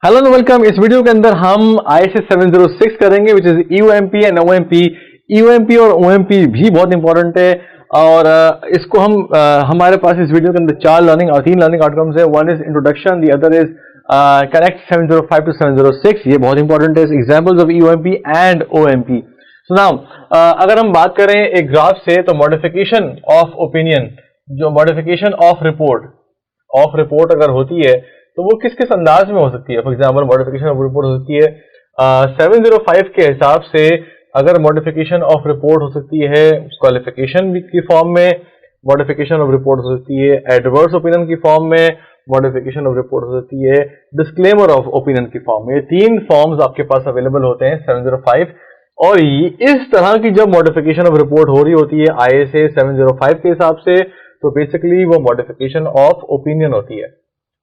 Hello and welcome. इस video के अंदर हम ISA 706 करेंगे which is EOMP and OMP। EOMP और OMP भी बहुत इंपॉर्टेंट है और इसको हम हमारे पास इस वीडियो के अंदर तीन लर्निंग आउटकम्स है। One is introduction, the other is connect 705 to 706। ये बहुत इंपॉर्टेंट है। Examples of EOMP and OMP। So now अगर हम बात करें एक ग्राफ से, तो मॉडिफिकेशन ऑफ ओपिनियन, जो मॉडिफिकेशन ऑफ रिपोर्ट अगर होती है तो वो किस किस अंदाज में हो सकती है। For example modification of report हो सकती है 705 के हिसाब से। अगर मॉडिफिकेशन ऑफ रिपोर्ट हो सकती है क्वालिफिकेशन की फॉर्म में, मॉडिफिकेशन ऑफ रिपोर्ट हो सकती है एडवर्स ओपिनियन की फॉर्म में, मॉडिफिकेशन ऑफ रिपोर्ट हो सकती है डिस्क्लेमर ऑफ ओपिनियन की फॉर्म में। ये तीन फॉर्म्स आपके पास अवेलेबल होते हैं 705। और इस तरह की जब मॉडिफिकेशन ऑफ रिपोर्ट हो रही होती है ISA 705 के हिसाब से, तो बेसिकली वो मॉडिफिकेशन ऑफ ओपिनियन होती है।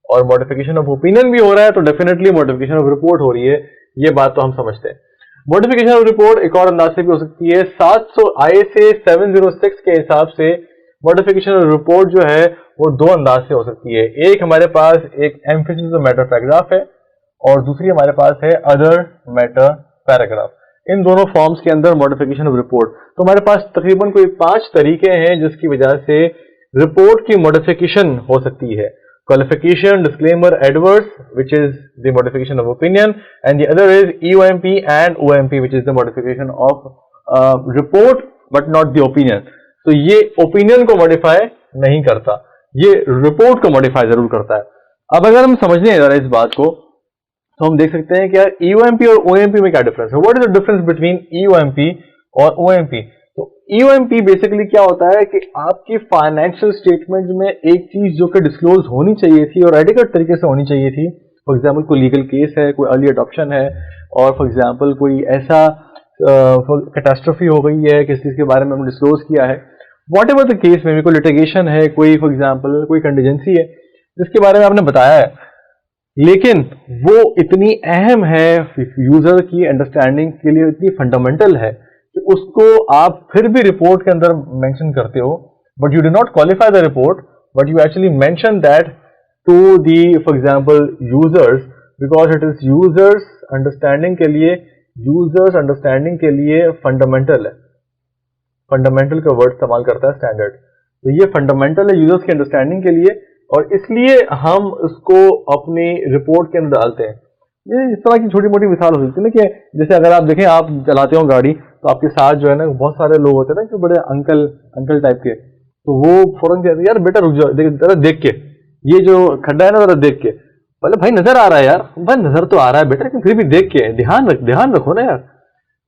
और मॉडिफिकेशन ऑफ ओपिनियन भी हो रहा है तो डेफिनेटली मॉडिफिकेशन ऑफ रिपोर्ट हो रही है। ये बात तो हम समझते हैं। मॉडिफिकेशन ऑफ रिपोर्ट एक और अंदाज से भी हो सकती है। ISA 706 के हिसाब से मॉडिफिकेशन ऑफ रिपोर्ट जो है वो दो अंदाज से हो सकती है। एक हमारे पास एक एम्फेसिस ऑफ मैटर पैराग्राफ है और दूसरी हमारे पास है अदर मैटर पैराग्राफ। इन दोनों फॉर्म्स के अंदर मॉडिफिकेशन ऑफ रिपोर्ट, तो हमारे पास तकरीबन कोई 5 तरीके हैं जिसकी वजह से रिपोर्ट की मॉडिफिकेशन हो सकती है। Qualification, disclaimer, adverse, which is the modification of opinion, and the other is EOMP and OMP, which is the modification of report, but not the opinion. तो ये opinion को modify नहीं करता, ये report को modify जरूर करता है। अब अगर हम समझने हैं जरा इस बात को, तो हम देख सकते हैं कि यार EOMP और OMP में क्या डिफरेंस है। What is the difference between EOMP और OMP? तो EOMP बेसिकली क्या होता है कि आपकी फाइनेंशियल स्टेटमेंट में एक चीज जो कि डिस्क्लोज होनी चाहिए थी और एडिक्वेट तरीके से होनी चाहिए थी। फॉर एग्जांपल कोई लीगल केस है, कोई अर्ली अडॉप्शन है, और फॉर एग्जांपल कोई ऐसा कैटास्ट्रोफी हो गई है किस चीज के बारे में हमने डिस्क्लोज किया है, वॉट एवर द केस में, कोई लिटिगेशन है, कोई फॉर एग्जाम्पल कोई कंटीजेंसी है जिसके बारे में आपने बताया है, लेकिन वो इतनी अहम है यूजर की अंडरस्टैंडिंग के लिए, इतनी फंडामेंटल है कि उसको आप फिर भी रिपोर्ट के अंदर मेंशन करते हो, but you do not qualify the report, but you actually mention that to the for example users, because it is users understanding के लिए फंडामेंटल है। फंडामेंटल का वर्ड इस्तेमाल करता है स्टैंडर्ड, तो ये फंडामेंटल है यूजर्स की अंडरस्टैंडिंग के लिए, और इसलिए हम उसको अपनी रिपोर्ट के अंदर डालते हैं। ये इस तरह की छोटी मोटी मिसाल हो सकती है ना, कि जैसे अगर आप देखें, आप चलाते हो गाड़ी, तो आपके साथ जो है ना बहुत सारे लोग होते हैं ना, जो बड़े अंकल टाइप के, तो वो फौरन कहते हैं यार बेटा रुक जाओ, जरा देख के, ये जो खड्डा है ना जरा देख के। बोले भाई नजर आ रहा है यार, भाई नजर तो आ रहा है बेटा, लेकिन फिर भी देख के ध्यान रखो ना यार।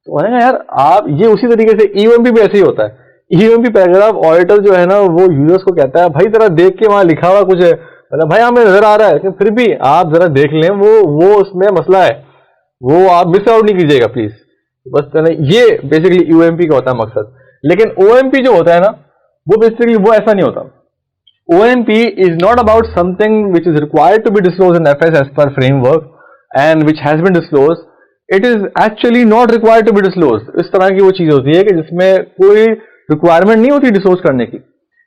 तो यार आप ये उसी तरीके से EOMP भी ऐसे ही होता है। EOMP पैराग्राफ ऑडिटर जो है ना वो यूजर्स को कहता है भाई जरा देख के, वहां लिखा हुआ कुछ है, मतलब भाई हमें नजर आ रहा है, लेकिन फिर भी आप जरा देख लें, वो उसमें मसला है, वो आप मिस आउट नहीं कीजिएगा प्लीज। बस ये बेसिकली EOMP का होता है मकसद। लेकिन OMP जो होता है ना, वो बेसिकली वो ऐसा नहीं होता। OMP is not about something which is required to be disclosed in FS as per framework and which has been disclosed. It is actually not required to be disclosed. इस तरह की वो चीज होती है कि जिसमें कोई रिक्वायरमेंट नहीं होती डिस्क्लोज करने की,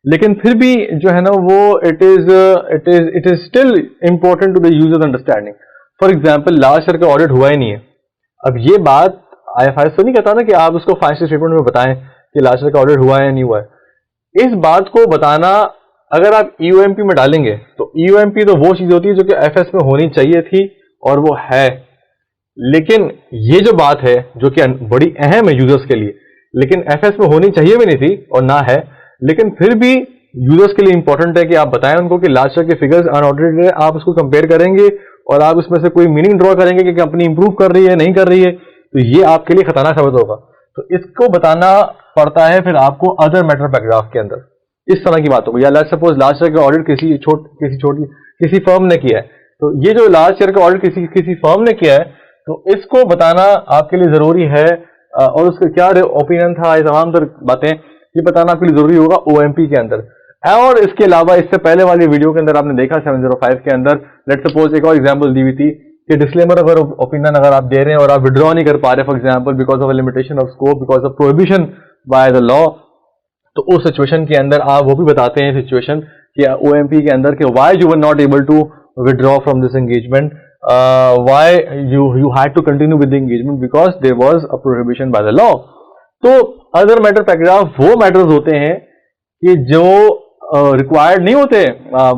लेकिन फिर भी जो है ना वो it is still important to the user understanding. For example last year का ऑडिट हुआ ही नहीं है। अब ये बात IFRS तो नहीं कहता ना कि आप उसको फाइनेंशियल स्टेटमेंट में बताएं कि लास्ट ईयर का ऑडिट हुआ है या नहीं हुआ है। इस बात को बताना अगर आप EOMP में डालेंगे, तो EOMP तो वो चीज होती है जो कि FS में होनी चाहिए थी और वो है। लेकिन ये जो बात है जो कि बड़ी अहम है यूजर्स के लिए, लेकिन FS में होनी चाहिए भी नहीं थी और ना है, लेकिन फिर भी यूजर्स के लिए इंपॉर्टेंट है कि आप बताएं उनको कि लास्ट ईयर के फिगर्स अनऑडिटेड है, आप उसको कंपेयर करेंगे और आप उसमें से कोई मीनिंग ड्रॉ करेंगे कि कंपनी इंप्रूव कर रही है नहीं कर रही है, तो ये आपके लिए खतरनाक साबित होगा। तो इसको बताना पड़ता है फिर आपको अदर मैटर पैराग्राफ के अंदर, इस तरह की बातों को। या लेट्स सपोज लास्ट ईयर का ऑडिट किसी फर्म ने किया है, तो ये जो लास्ट ईयर का ऑडिट किसी फर्म ने किया है, तो इसको बताना आपके लिए जरूरी है। और उसका क्या ओपिनियन था, ये तमाम तर बातें ये बताना आपके लिए जरूरी होगा OMP के अंदर। और इसके अलावा इससे पहले वाली वीडियो के अंदर आपने देखा 705 के अंदर, लेट्स सपोज एक और एग्जांपल दी हुई थी कि डिस्क्लेमर अगर ओपिनियन अगर आप दे रहे हैं और आप विड्रॉ नहीं कर पा रहे, for example because of limitation of scope, because of prohibition by the law, तो उस सिचुएशन के अंदर आप वो भी बताते हैं सिचुएशन कि OMP के अंदर कि why you were not able to withdraw from this engagement, why you had to continue with the engagement because there was a prohibition by the law. तो अदर मैटर पैराग्राफ वो matters होते हैं कि जो required नहीं होते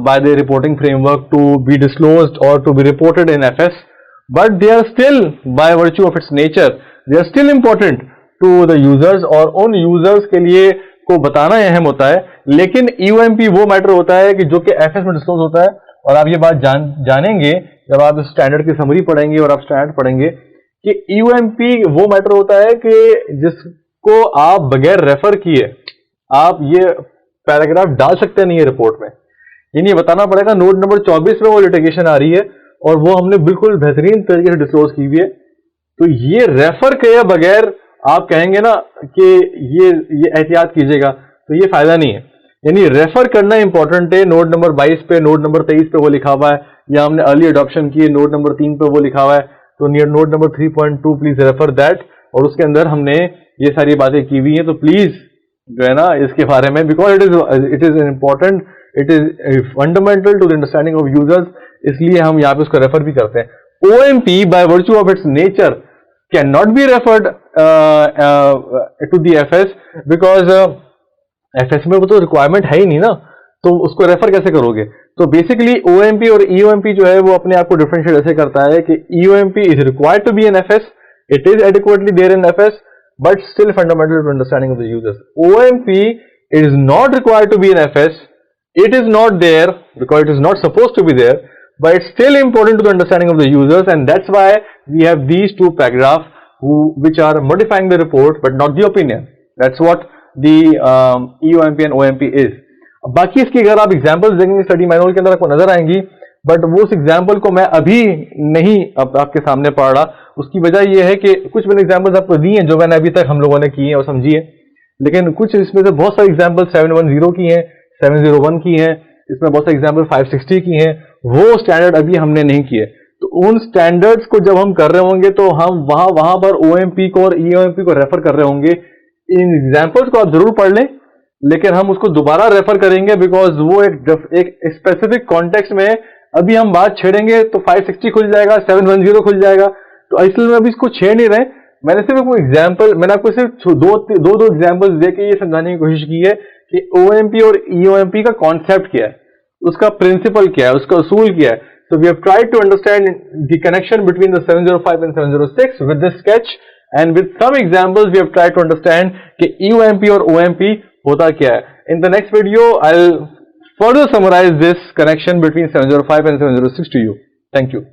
by the reporting framework to be disclosed और to be reported in FS, but they are still by virtue of its nature they are still important to the users, और उन यूजर्स के लिए को बताना अहम होता है. लेकिन यूएमपी वो मैटर होता है कि जो कि एफएस में डिस्क्लोज होता है, और आप ये बात जानेंगे जब आप स्टैंडर्ड की समरी पढ़ेंगे और आप स्टैंडर्ड पढ़ेंगे कि यूएमपी वो मैटर होता है कि जिसको आप बगैर रेफर किए आप ये पैराग्राफ डाल सकते नहीं है रिपोर्ट में. यानी बताना पड़ेगा नोट नंबर 24 में वो लिटिगेशन आ रही है और वो हमने बिल्कुल बेहतरीन तरीके से डिस्क्लोज की हुई है. तो ये रेफर किए बगैर आप कहेंगे ना कि ये एहतियात कीजिएगा, तो ये फायदा नहीं है. यानी रेफर करना इंपॉर्टेंट है. नोट नंबर 22 पे, नोट नंबर 23 पे वो लिखा हुआ है, या हमने अर्ली अडॉप्शन की नोट नंबर 3 पे वो लिखा हुआ है. तो note number 3.2 please refer that, और उसके अंदर हमने ये सारी बातें की हुई हैं. तो प्लीज जो है ना इसके बारे में, because it is important, it is fundamental to the understanding of users, इसलिए हम यहाँ पे उसको रेफर भी करते हैं. OMP by virtue of its nature can not be referred to the FS because FS में वो तो रिक्वायरमेंट है ही नहीं ना, तो उसको रेफर कैसे करोगे. तो बेसिकली ओएमपी और ईओएमपी जो है वो अपने आप को डिफरेंशिएट ऐसे करता है कि EOMP is required to be in FS, it is adequately there in FS, but still fundamental to understanding of the users. OMP is not required to be in FS, it is not there because it is not supposed to be there, but it's still important to the understanding of the users, and that's why we have these two paragraphs which are modifying the report but not the opinion. That's what the EOMP and OMP is. बाकी इसकी अगर आप examples देखेंगे study manual के अंदर आपको नजर आएंगी, बट वो उस एग्जाम्पल को मैं अभी नहीं आपके सामने पढ़ रहा. उसकी वजह यह है कि कुछ मैंने एग्जाम्पल्स आपको दी हैं जो मैंने अभी तक हम लोगों ने की हैं और समझी है, लेकिन कुछ इसमें से बहुत सारे एग्जाम्पल 710 की हैं, 701 की हैं, इसमें बहुत सारे एग्जाम्पल 560 की हैं. वो स्टैंडर्ड अभी हमने नहीं किए. तो उन स्टैंडर्ड्स को जब हम कर रहे होंगे तो हम वहां पर ओएमपी को और ईओएमपी को रेफर कर रहे होंगे. इन एग्जाम्पल्स को आप जरूर पढ़ लें, लेकिन हम उसको दोबारा रेफर करेंगे बिकॉज वो एक स्पेसिफिक कॉन्टेक्स्ट में अभी हम बात छेड़ेंगे तो 560 खुल जाएगा, 710 खुल जाएगा. तो इसलिए मैं अभी इसको छेड़ नहीं रहे. मैंने सिर्फ कोई एग्जाम्पल, मैंने आपको सिर्फ दो एग्जाम्पल्स देके ये समझाने की कोशिश की है कि ओएमपी और ईओएमपी का कॉन्सेप्ट क्या है, उसका प्रिंसिपल क्या है, उसका उसूल क्या है. So we have tried to understand the connection between the 705 and 706 with this sketch, and with some examples we have tried to understand कि EOMP और OMP होता क्या है. In the next video, I'll further summarize this connection between 705 and 706 to you. Thank you.